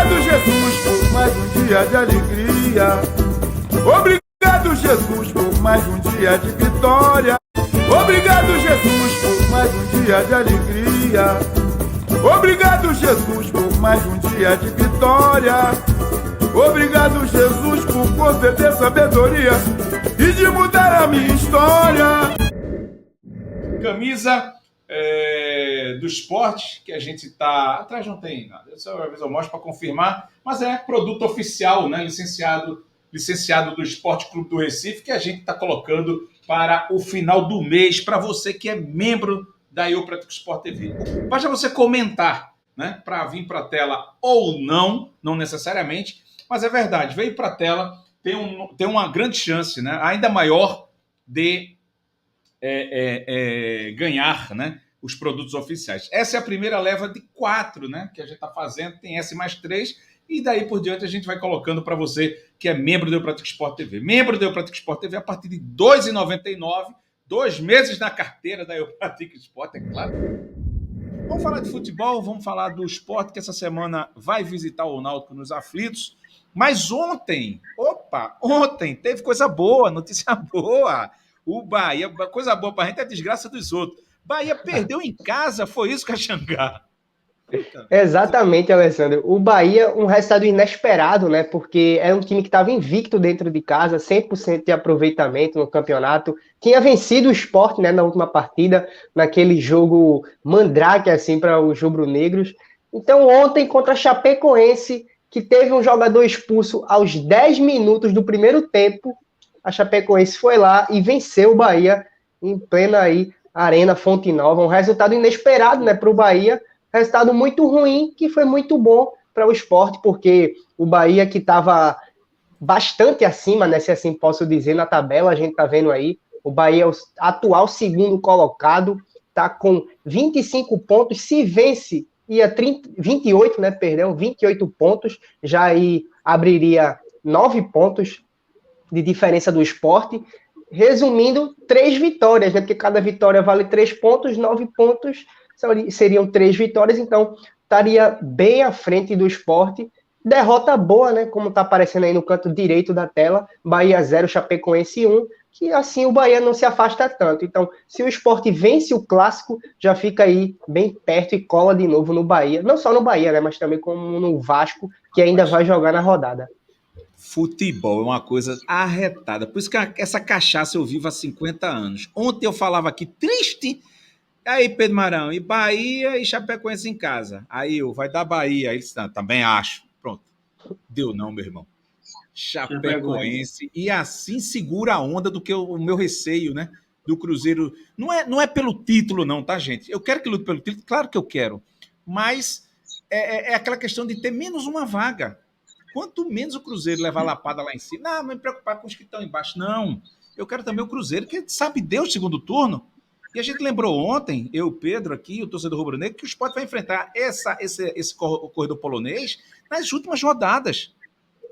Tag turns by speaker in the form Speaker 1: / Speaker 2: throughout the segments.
Speaker 1: Obrigado, Jesus, por mais um dia de alegria. Obrigado, Jesus, por mais um dia de vitória. Obrigado, Jesus, por mais um dia de alegria. Obrigado, Jesus, por mais um dia de vitória. Obrigado, Jesus, por conceder sabedoria e de mudar a minha história.
Speaker 2: Camisa do esporte, que a gente está... Atrás não tem nada, eu mostro para confirmar, mas é produto oficial, né? Licenciado do Esporte Clube do Recife, que a gente está colocando para o final do mês, para você que é membro da Eu Pratico Sport TV. Basta você comentar, né, para vir para a tela ou não necessariamente, mas é verdade, veio para a tela, tem uma grande chance, né, ainda maior de ganhar, né, os produtos oficiais. Essa é a primeira leva de 4, né, que a gente está fazendo, tem essa mais 3, e daí por diante a gente vai colocando para você que é membro do Eu Pratico Sport TV. Membro do Eu Pratico Sport TV a partir de R$ 2,99, 2 meses na carteira da Eu Pratico Sport, é claro. Vamos falar de futebol, vamos falar do esporte, que essa semana vai visitar o Náutico nos aflitos. Mas ontem teve coisa boa, notícia boa. O Bahia, coisa boa para a gente é a desgraça dos outros. Bahia perdeu em casa, foi isso, Caxangá?
Speaker 3: Exatamente, Alessandro. O Bahia, um resultado inesperado, né? Porque era um time que estava invicto dentro de casa, 100% de aproveitamento no campeonato. Tinha vencido o Sport, né, na última partida, naquele jogo mandrake, assim, para os rubro-negros. Então, ontem, contra a Chapecoense, que teve um jogador expulso aos 10 minutos do primeiro tempo, a Chapecoense foi lá e venceu o Bahia em plena aí, Arena Fonte Nova. Um resultado inesperado, né, para o Bahia. Resultado muito ruim, que foi muito bom para o Sport, porque o Bahia, que estava bastante acima, né, se assim posso dizer, na tabela, a gente está vendo aí, o Bahia é o atual segundo colocado, está com 25 pontos, se vence, ia 28, né, perdão, 28 pontos, já aí abriria 9 pontos de diferença do Sport. Resumindo, 3 vitórias, né, porque cada vitória vale 3 pontos, 9 pontos seriam 3 vitórias, então estaria bem à frente do Sport. Derrota boa, né? Como está aparecendo aí no canto direito da tela, Bahia 0, Chapecoense 1, que assim o Bahia não se afasta tanto. Então, se o Sport vence o clássico, já fica aí bem perto e cola de novo no Bahia. Não só no Bahia, né? Mas também como no Vasco, que ainda vai jogar na rodada.
Speaker 2: Futebol é uma coisa arretada. Por isso que essa cachaça eu vivo há 50 anos. Ontem eu falava aqui, triste. Aí, Pedro Marão, e Bahia e Chapecoense em casa. Aí vai dar Bahia. Aí, também acho. Pronto. Deu não, meu irmão. Chapecoense. E assim segura a onda do que o meu receio, né? Do Cruzeiro. Não é pelo título, não, tá, gente? Eu quero que lute pelo título, claro que eu quero. Mas é aquela questão de ter menos uma vaga. Quanto menos o Cruzeiro levar a lapada lá em cima, não me preocupar com os que estão embaixo, não. Eu quero também o Cruzeiro, que sabe Deus, segundo turno. E a gente lembrou ontem, eu, Pedro, aqui, o torcedor rubro-negro, que o Sport vai enfrentar esse corredor polonês nas últimas rodadas.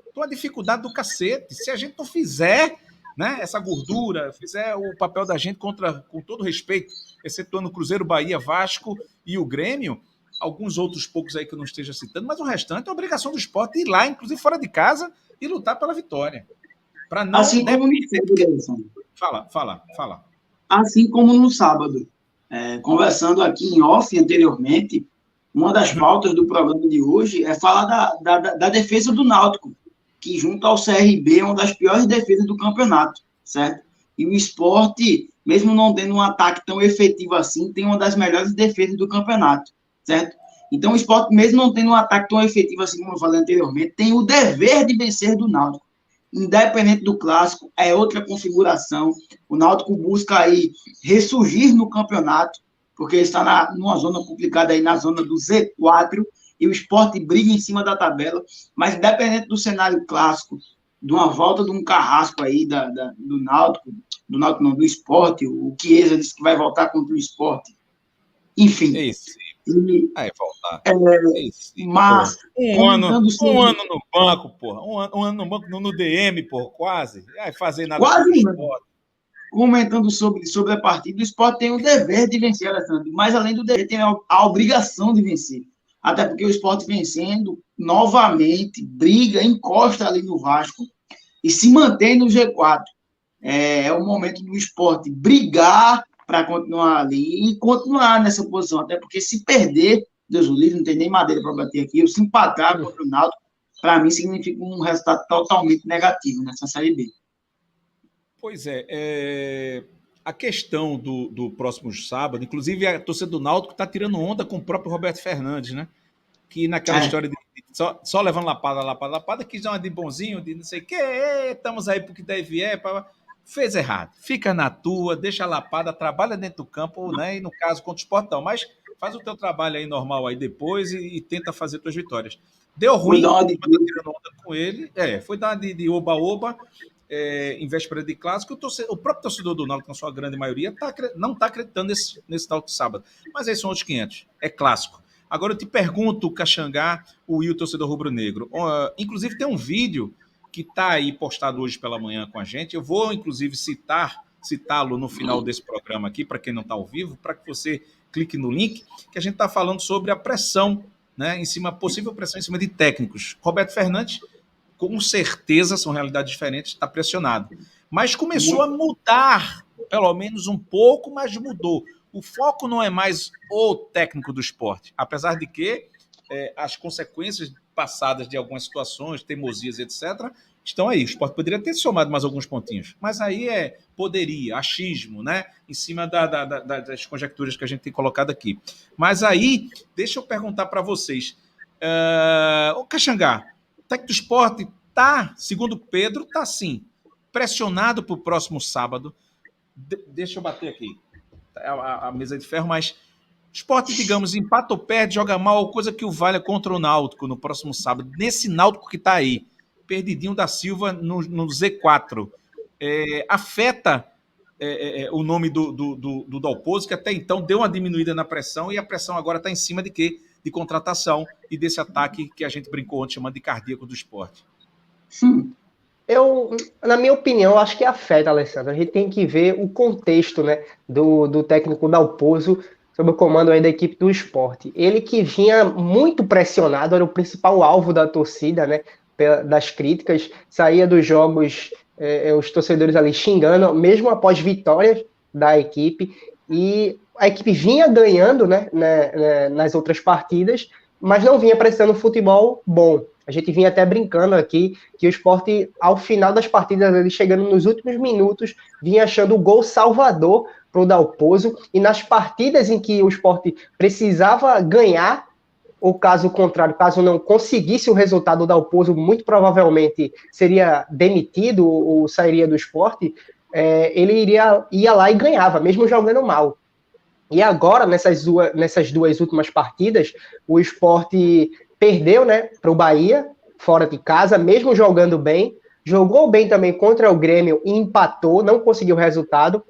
Speaker 2: Então, a dificuldade do cacete. Se a gente não fizer, né, essa gordura, fizer o papel da gente com todo respeito, excetuando o Cruzeiro, Bahia, Vasco e o Grêmio, alguns outros poucos aí que eu não esteja citando, mas o restante é obrigação do Sport ir lá, inclusive fora de casa, e lutar pela vitória. Para não...
Speaker 4: Assim como no sábado.
Speaker 2: Fala.
Speaker 4: Assim como no sábado, conversando aqui em off anteriormente, uma das pautas do programa de hoje é falar da defesa do Náutico, que junto ao CRB é uma das piores defesas do campeonato, certo? E o Sport, mesmo não tendo um ataque tão efetivo assim, tem uma das melhores defesas do campeonato, certo? Então o Sport, mesmo não tendo um ataque tão efetivo assim como eu falei anteriormente, tem o dever de vencer do Náutico. Independente do clássico, é outra configuração. O Náutico busca aí ressurgir no campeonato, porque está numa zona complicada aí, na zona do Z4, e o Sport briga em cima da tabela, mas independente do cenário clássico, de uma volta de um carrasco aí do Náutico não, do Sport, o Chiesa disse que vai voltar contra o Sport. Enfim.
Speaker 2: Vai voltar.
Speaker 4: Mas
Speaker 2: um ano no banco, porra. Um ano no banco, no DM, porra, quase. Vai fazer nada.
Speaker 4: Quase não. Comentando sobre a partida, o Sport tem o dever de vencer, Alessandro. Mas além do dever, tem a obrigação de vencer. até porque o Sport vencendo, novamente, briga, encosta ali no Vasco e se mantém no G4. É o momento do Sport brigar para continuar ali e continuar nessa posição, até porque se perder, Deus o livre, não tem nem madeira para bater aqui, ou se empatar contra o Náutico, para mim significa um resultado totalmente negativo nessa Série B.
Speaker 2: Pois a questão do próximo sábado, inclusive a torcida do Náutico está tirando onda com o próprio Roberto Fernandes, né? Que naquela história de só levando lapada, que já é de bonzinho, de não sei o quê, estamos aí porque deve fez errado. Fica na tua, deixa a lapada, trabalha dentro do campo, né? E no caso contra o Sport não, mas faz o teu trabalho aí normal aí depois e tenta fazer tuas vitórias. Deu ruim, tá tirando onda com ele, foi dar de oba-oba, em véspera de clássico, o próprio torcedor do Náutico, na sua grande maioria, não está acreditando nesse Náutico sábado. Mas aí são outros 500, é clássico. Agora eu te pergunto, Caxangá, o Will, torcedor rubro-negro. Inclusive tem um vídeo que está aí postado hoje pela manhã com a gente. Eu vou, inclusive, citá-lo no final desse programa aqui, para quem não está ao vivo, para que você clique no link, que a gente está falando sobre a pressão, né, possível pressão em cima de técnicos. Roberto Fernandes, com certeza, são realidades diferentes, está pressionado. Mas começou a mudar, pelo menos um pouco, mas mudou. O foco não é mais o técnico do Sport, apesar de que as consequências passadas de algumas situações, teimosias, etc., estão aí. O Sport poderia ter somado mais alguns pontinhos, mas aí poderia, achismo, né? Em cima das conjecturas que a gente tem colocado aqui. Mas aí, deixa eu perguntar para vocês. O Caxangá, o técnico do Sport está, segundo Pedro, está sim, pressionado para o próximo sábado. Deixa eu bater aqui. A mesa de ferro, mas Sport, digamos, empata ou perde, joga mal, coisa que o valha contra o Náutico no próximo sábado. Nesse Náutico que está aí, perdidinho da Silva no Z4, afeta o nome do Dalpozo, que até então deu uma diminuída na pressão, e a pressão agora está em cima de quê? De contratação e desse ataque que a gente brincou ontem, chamando de cardíaco do Sport.
Speaker 3: Na minha opinião, acho que afeta, Alessandro. A gente tem que ver o contexto, né, do técnico Dalpozo sob o comando aí da equipe do Sport. Ele que vinha muito pressionado, era o principal alvo da torcida, né, das críticas, saía dos jogos, os torcedores ali xingando, mesmo após vitórias da equipe, e a equipe vinha ganhando, né, nas outras partidas, mas não vinha prestando futebol bom. A gente vinha até brincando aqui que o Sport, ao final das partidas, ele chegando nos últimos minutos, vinha achando o gol salvador para o Dalpozo, e nas partidas em que o Sport precisava ganhar, ou caso contrário, caso não conseguisse o resultado, o Dalpozo muito provavelmente seria demitido ou sairia do Sport, ele ia lá e ganhava, mesmo jogando mal. E agora, nessas duas últimas partidas, o Sport perdeu, né, para o Bahia, fora de casa, mesmo jogando bem, jogou bem também contra o Grêmio e empatou, não conseguiu o resultado.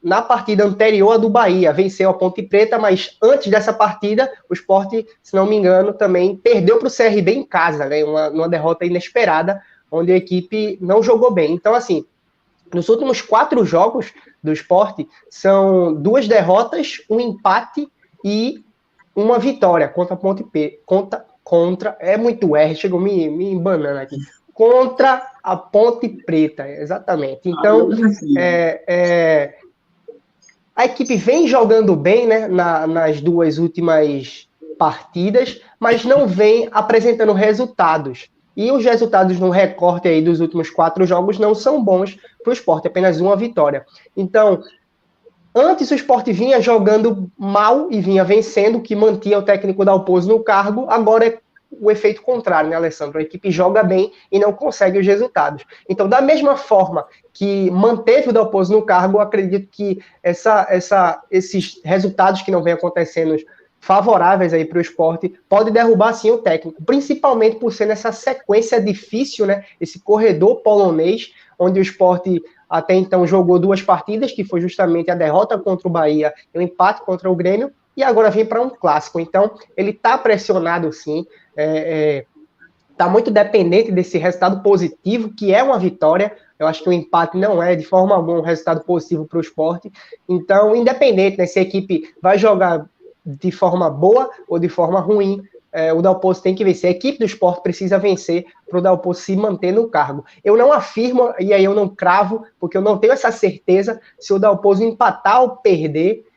Speaker 3: Na partida anterior à do Bahia, venceu a Ponte Preta, mas antes dessa partida, o Sport, se não me engano, também perdeu para o CRB em casa, né, uma derrota inesperada, onde a equipe não jogou bem. Então, assim, nos últimos 4 jogos do Sport, são 2 derrotas, um empate e uma vitória contra a Ponte Preta. É muito R, chegou me embanando aqui. Contra a Ponte Preta, exatamente. Então, a equipe vem jogando bem, né, nas 2 últimas partidas, mas não vem apresentando resultados. E os resultados no recorte aí dos últimos 4 jogos não são bons para o Sport, apenas uma vitória. Então, antes o Sport vinha jogando mal e vinha vencendo, que mantinha o técnico Dalpozo no cargo, agora é o efeito contrário, né, Alessandro? A equipe joga bem e não consegue os resultados. Então, da mesma forma que manteve o Dalpozo no cargo, eu acredito que esses resultados que não vêm acontecendo favoráveis aí para o Sport pode derrubar sim o técnico, principalmente por ser nessa sequência difícil, né? Esse corredor polonês, onde o Sport até então jogou 2 partidas, que foi justamente a derrota contra o Bahia e o empate contra o Grêmio, e agora vem para um clássico. Então, ele está pressionado sim, está muito dependente desse resultado positivo, que é uma vitória. Eu acho que o empate não é de forma alguma um resultado positivo para o Sport. Então, independente, né, se a equipe vai jogar de forma boa ou de forma ruim, o Dalpozo tem que vencer. A equipe do Sport precisa vencer para o Dalpozo se manter no cargo. Eu não afirmo, e aí eu não cravo, porque eu não tenho essa certeza, se o Dalpozo empatar ou perder,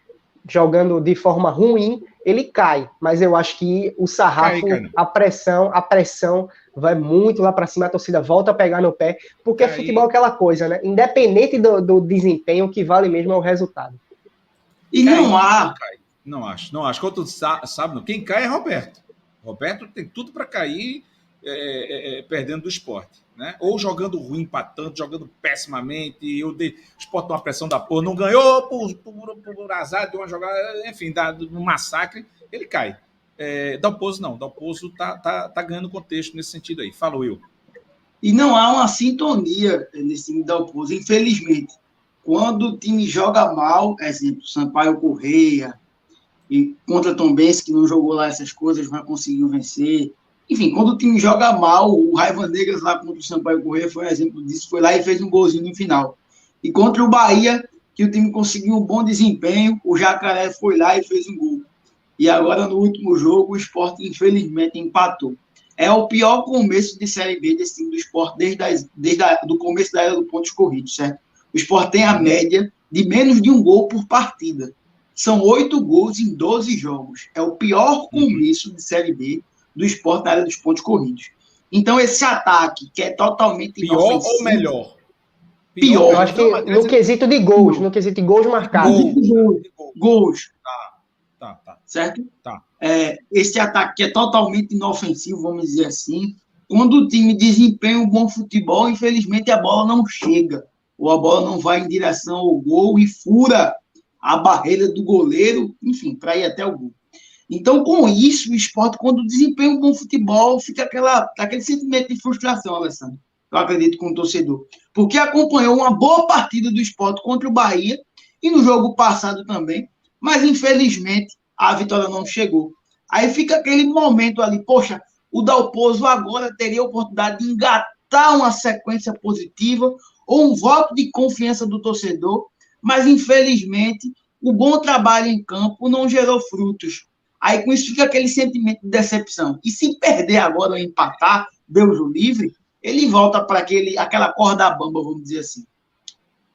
Speaker 3: jogando de forma ruim, ele cai. Mas eu acho que o sarrafo, a pressão vai muito lá para cima, a torcida volta a pegar no pé, porque futebol é aquela coisa, né? Independente do desempenho, o que vale mesmo é o resultado.
Speaker 4: E não há...
Speaker 2: Não acho. Como tu sabe, quem cai é Roberto. Roberto tem tudo para cair perdendo do Sport, né? Ou jogando ruim, empatando, jogando pessimamente. O Sport uma pressão da porra, não ganhou por azar de uma jogada, enfim, um massacre, ele cai. Dalpozo não. Dalpozo tá ganhando contexto nesse sentido aí. Fala, Will.
Speaker 4: E não há uma sintonia nesse time da Dalpozo, infelizmente. Quando o time joga mal, exemplo, Sampaio Correia, e contra Tombense, que não jogou lá essas coisas, mas conseguiu vencer. Enfim, quando o time joga mal, o Raiva Negras lá contra o Sampaio Correia foi um exemplo disso, foi lá e fez um golzinho no final. E contra o Bahia, que o time conseguiu um bom desempenho, o Jacaré foi lá e fez um gol. E agora, no último jogo, o Sport, infelizmente, empatou. É o pior começo de Série B desse time do Sport desde o começo da era do pontos corridos, certo? O Sport tem a média de menos de um gol por partida. São 8 gols em 12 jogos. É o pior começo de Série B do Sport na área dos pontos corridos. Então, esse ataque, que é totalmente
Speaker 2: pior inofensivo... Pior ou melhor?
Speaker 3: Pior. Eu acho que no quesito de gols, no quesito de gols marcados.
Speaker 4: Gols.
Speaker 2: Tá.
Speaker 4: Certo?
Speaker 2: Tá.
Speaker 4: Esse ataque que é totalmente inofensivo, vamos dizer assim. Quando o time desempenha um bom futebol, infelizmente a bola não chega. Ou a bola não vai em direção ao gol e fura a barreira do goleiro, enfim, para ir até o gol. Então, com isso, o Sport, quando desempenha um bom futebol, fica aquele sentimento de frustração, Alessandro. Eu acredito com o torcedor. Porque acompanhou uma boa partida do Sport contra o Bahia, e no jogo passado também, mas, infelizmente, a vitória não chegou. Aí fica aquele momento ali, poxa, o Dalpozo agora teria a oportunidade de engatar uma sequência positiva ou um voto de confiança do torcedor, mas, infelizmente, o bom trabalho em campo não gerou frutos. Aí, com isso, fica aquele sentimento de decepção. E se perder agora ou empatar, Deus o livre, ele volta para aquela corda bamba, vamos dizer assim.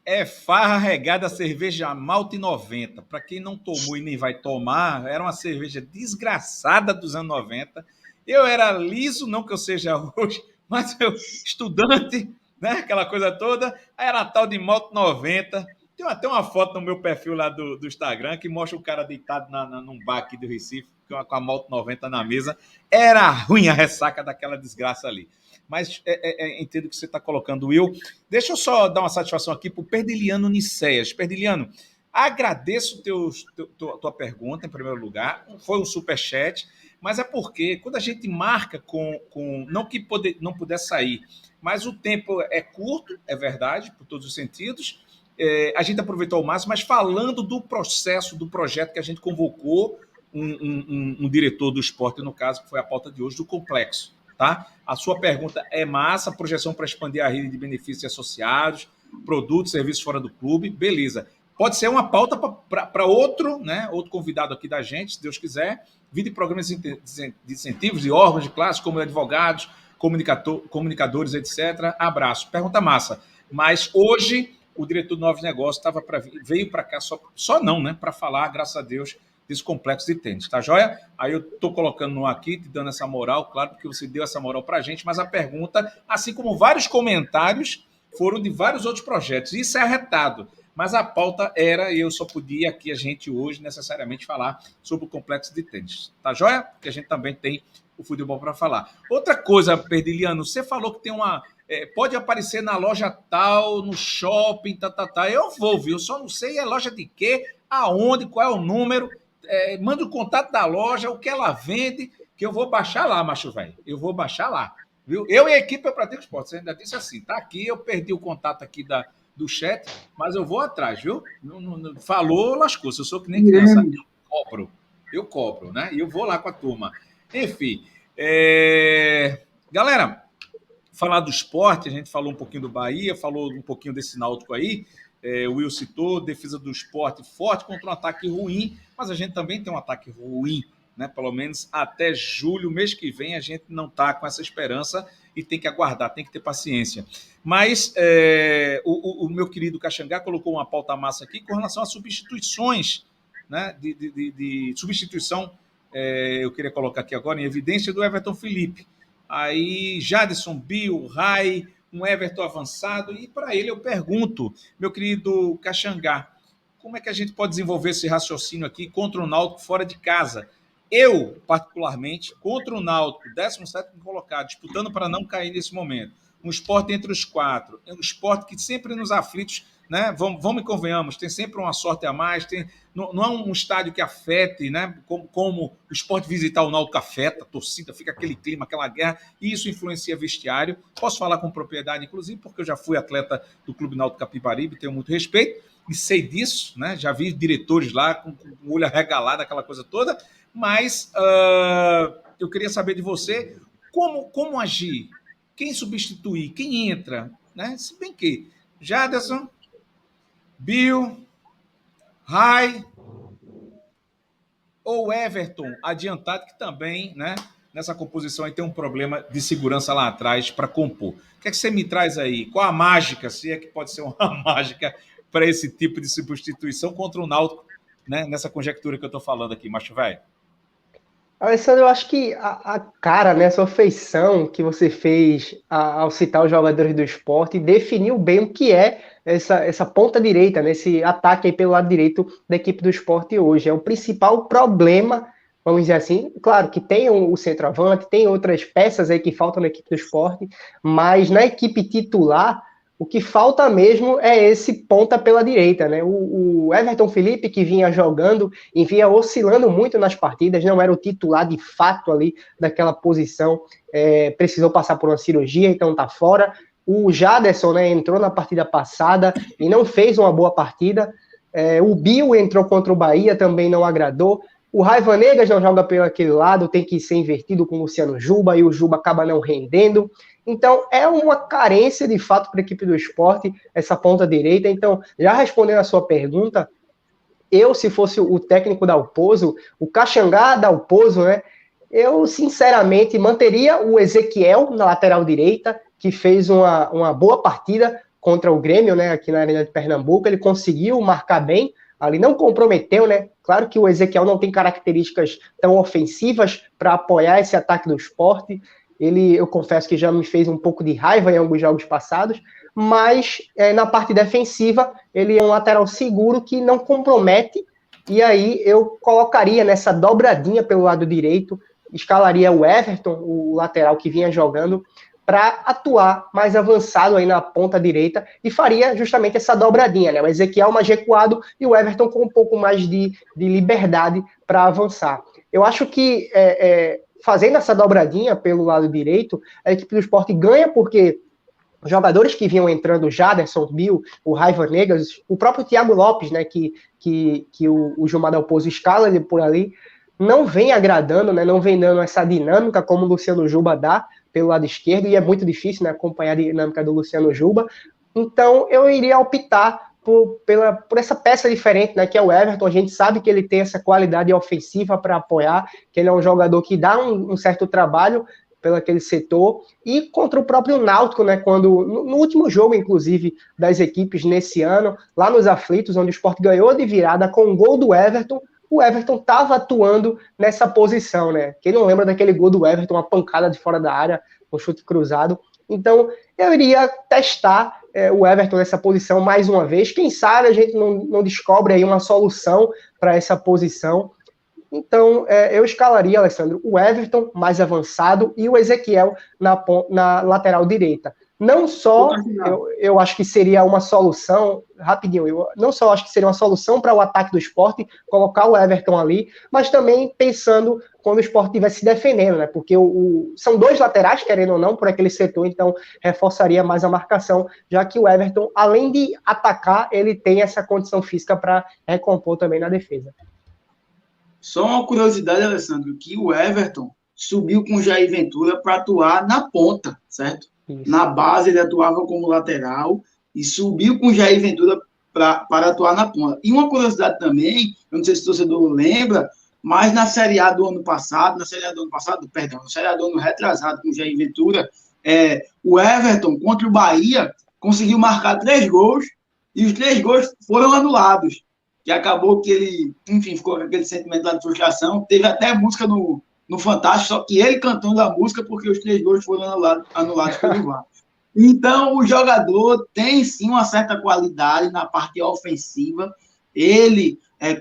Speaker 2: É farra regada a cerveja Malte 90. Para quem não tomou e nem vai tomar, era uma cerveja desgraçada dos anos 90. Eu era liso, não que eu seja hoje, mas eu, estudante, né? Aquela coisa toda. Aí era tal de Malte 90. Tem até uma foto no meu perfil lá do Instagram que mostra o cara deitado num bar aqui do Recife, com a Malte 90 na mesa. Era ruim a ressaca daquela desgraça ali. Mas entendo que você está colocando, Will. Deixa eu só dar uma satisfação aqui para o Perdiliano Nicéias. Perdiliano, agradeço tua pergunta, em primeiro lugar. Foi um superchat, mas é porque quando a gente marca com não que não pudesse sair, mas o tempo é curto, é verdade, por todos os sentidos. A gente aproveitou ao máximo, mas falando do processo, do projeto que a gente convocou um diretor do esporte, no caso, que foi a pauta de hoje, do Complexo. Tá? A sua pergunta é massa, projeção para expandir a rede de benefícios associados, produtos, serviços fora do clube, beleza. Pode ser uma pauta para outro, né? Outro convidado aqui da gente, se Deus quiser, vir de programas de incentivos, de órgãos de classe, como advogados, comunicadores, etc. Abraço. Pergunta massa. Mas hoje o diretor do Novos Negócios veio para cá só não, né? Para falar, graças a Deus, desse complexo de tênis, tá joia? Aí eu estou colocando no aqui, te dando essa moral, claro, porque você deu essa moral para a gente, mas a pergunta, assim como vários comentários, foram de vários outros projetos. Isso é arretado, mas a pauta era, e eu só podia aqui a gente hoje necessariamente falar sobre o complexo de tênis, tá joia? Porque a gente também tem o futebol para falar. Outra coisa, Perdiliano, você falou que tem uma... pode aparecer na loja tal, no shopping, tá. Eu vou, viu? Só não sei a loja de quê, aonde, qual é o número... manda o contato da loja, o que ela vende, que eu vou baixar lá, macho velho. Eu vou baixar lá. Viu? Eu e a equipe eu Pratico Esporte. Você ainda disse assim, tá aqui, eu perdi o contato aqui do chat, mas eu vou atrás, viu? Não, falou, lascou. Se eu sou que nem criança, eu cobro, né? E eu vou lá com a turma. Enfim, galera, falar do esporte, a gente falou um pouquinho do Bahia, falou um pouquinho desse Náutico aí. o Will citou, defesa do Sport forte contra um ataque ruim, mas a gente também tem um ataque ruim, né? Pelo menos até julho, mês que vem, a gente não está com essa esperança e tem que aguardar, tem que ter paciência. Mas o meu querido Caxangá colocou uma pauta massa aqui com relação a substituições, né? De substituição, eu queria colocar aqui agora em evidência do Everton Felipe. Aí Jadson, Bill, Rai, um Everton avançado, e para ele eu pergunto, meu querido Caxangá, como é que a gente pode desenvolver esse raciocínio aqui contra o Náutico fora de casa? Eu, particularmente, contra o Náutico, 17º colocado, disputando para não cair nesse momento, um Sport entre os 4, um Sport que sempre nos aflitos, né? Vamos e convenhamos, tem sempre uma sorte a mais, não é um estádio que afete, né? Como o Sport visitar o Náutico afeta, a torcida, fica aquele clima, aquela guerra, e isso influencia vestiário. Posso falar com propriedade, inclusive, porque eu já fui atleta do Clube Náutico Capibaribe, tenho muito respeito, e sei disso, né? Já vi diretores lá com o olho arregalado, aquela coisa toda, mas eu queria saber de você como agir, quem substituir, quem entra, né? Se bem que Jadson, Bill, Rai ou Everton adiantado, que também, né, nessa composição aí tem um problema de segurança lá atrás para compor. O que é que você me traz aí? Qual a mágica, se é que pode ser uma mágica, para esse tipo de substituição contra o Náutico, né, nessa conjectura que eu estou falando aqui, macho velho?
Speaker 3: Alessandro, eu acho que a cara, né, a sua feição que você fez ao citar os jogadores do Sport definiu bem o que é essa ponta direita, né, esse ataque aí pelo lado direito da equipe do Sport hoje. É o principal problema, vamos dizer assim. Claro que tem o centroavante, tem outras peças aí que faltam na equipe do Sport, mas na equipe titular, o que falta mesmo é esse ponta pela direita, né? O Everton Felipe, que vinha jogando e vinha oscilando muito nas partidas, não era o titular de fato ali daquela posição, precisou passar por uma cirurgia, então tá fora. O Jadson, né, entrou na partida passada e não fez uma boa partida. O Bill entrou contra o Bahia, também não agradou. O Rai Vanegas não joga pelo aquele lado, tem que ser invertido com o Luciano Juba, e o Juba acaba não rendendo. Então, é uma carência, de fato, para a equipe do Sport, essa ponta direita. Então, já respondendo a sua pergunta, eu, se fosse o técnico da Dalpozo, o Caxangá da Dalpozo, né, eu, sinceramente, manteria o Ezequiel na lateral direita, que fez uma boa partida contra o Grêmio, né, aqui na Arena de Pernambuco. Ele conseguiu marcar bem, ali não comprometeu, né? Claro que o Ezequiel não tem características tão ofensivas para apoiar esse ataque do Sport. Eu confesso que já me fez um pouco de raiva em alguns jogos passados, mas na parte defensiva ele é um lateral seguro que não compromete, e aí eu colocaria nessa dobradinha pelo lado direito, escalaria o Everton, o lateral que vinha jogando, para atuar mais avançado aí na ponta direita, e faria justamente essa dobradinha, né? O Ezequiel mais recuado e o Everton com um pouco mais de liberdade para avançar. Eu acho que fazendo essa dobradinha pelo lado direito, a equipe do Sport ganha, porque os jogadores que vinham entrando, o Jadson, Bill, o Rai Vanegas, o próprio Thiago Lopes, né, que o Gilmar Dalpozo escala ele por ali, não vem agradando, né, não vem dando essa dinâmica como o Luciano Juba dá pelo lado esquerdo, e é muito difícil, né, acompanhar a dinâmica do Luciano Juba. Então eu iria optar por essa peça diferente, né, que é o Everton. A gente sabe que ele tem essa qualidade ofensiva para apoiar, que ele é um jogador que dá um certo trabalho pelo aquele setor, e contra o próprio Náutico, né, quando no último jogo, inclusive, das equipes nesse ano, lá nos aflitos, onde o Sport ganhou de virada com um gol do Everton, o Everton estava atuando nessa posição, né? Quem não lembra daquele gol do Everton, uma pancada de fora da área, um chute cruzado. Então, eu iria testar o Everton nessa posição mais uma vez. Quem sabe a gente não descobre aí uma solução para essa posição. Então, eu escalaria, Alessandro, o Everton mais avançado e o Ezequiel na lateral direita. Não só, eu acho que seria uma solução, rapidinho, não só acho que seria uma solução para o ataque do Sport, colocar o Everton ali, mas também pensando quando o Sport estiver se defendendo, né? Porque são dois laterais, querendo ou não, por aquele setor, então reforçaria mais a marcação, já que o Everton, além de atacar, ele tem essa condição física para recompor também na defesa.
Speaker 4: Só uma curiosidade, Alessandro, que o Everton subiu com o Jair Ventura para atuar na ponta, certo? Isso. Na base ele atuava como lateral e subiu com o Jair Ventura para atuar na ponta. E uma curiosidade também, eu não sei se o torcedor lembra, mas na Série A do ano passado, na Série A do ano retrasado com o Jair Ventura, o Everton contra o Bahia conseguiu marcar 3 gols e os 3 gols foram anulados. Que acabou que ele, enfim, ficou com aquele sentimento lá de frustração. Teve até música no Fantástico, só que ele cantando a música porque os 3 gols foram anulados pelo VAR. Então, o jogador tem sim uma certa qualidade na parte ofensiva. Ele,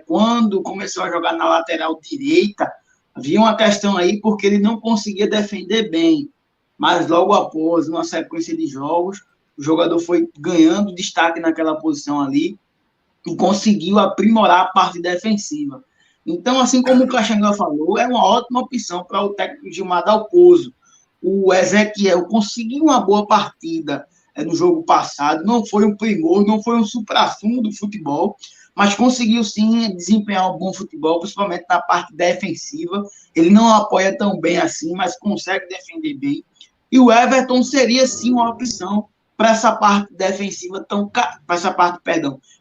Speaker 4: quando começou a jogar na lateral direita, havia uma questão aí porque ele não conseguia defender bem. Mas logo após uma sequência de jogos, o jogador foi ganhando destaque naquela posição ali e conseguiu aprimorar a parte defensiva. Então, assim como o Caxangá falou, é uma ótima opção para o técnico Gilmar Dalpozo. O Ezequiel conseguiu uma boa partida no jogo passado, não foi um primor, não foi um supra-sumo do futebol, mas conseguiu sim desempenhar um bom futebol, principalmente na parte defensiva. Ele não apoia tão bem assim, mas consegue defender bem. E o Everton seria sim uma opção para essa parte defensiva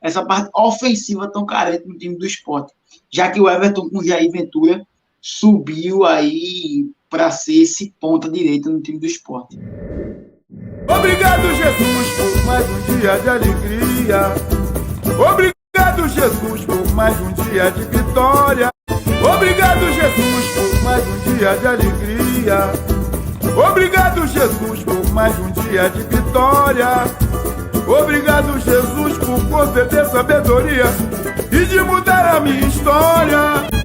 Speaker 4: essa parte ofensiva tão carente no time do Sport, já que o Everton com o Jair Ventura subiu aí para ser esse ponta direita no time do Sport.
Speaker 1: Obrigado, Jesus, por mais um dia de alegria. Obrigado, Jesus, por mais um dia de vitória. Obrigado, Jesus, por mais um dia de alegria. Obrigado, Jesus, por mais um dia de vitória. Obrigado, Jesus, por conceder sabedoria e de mudar a minha história.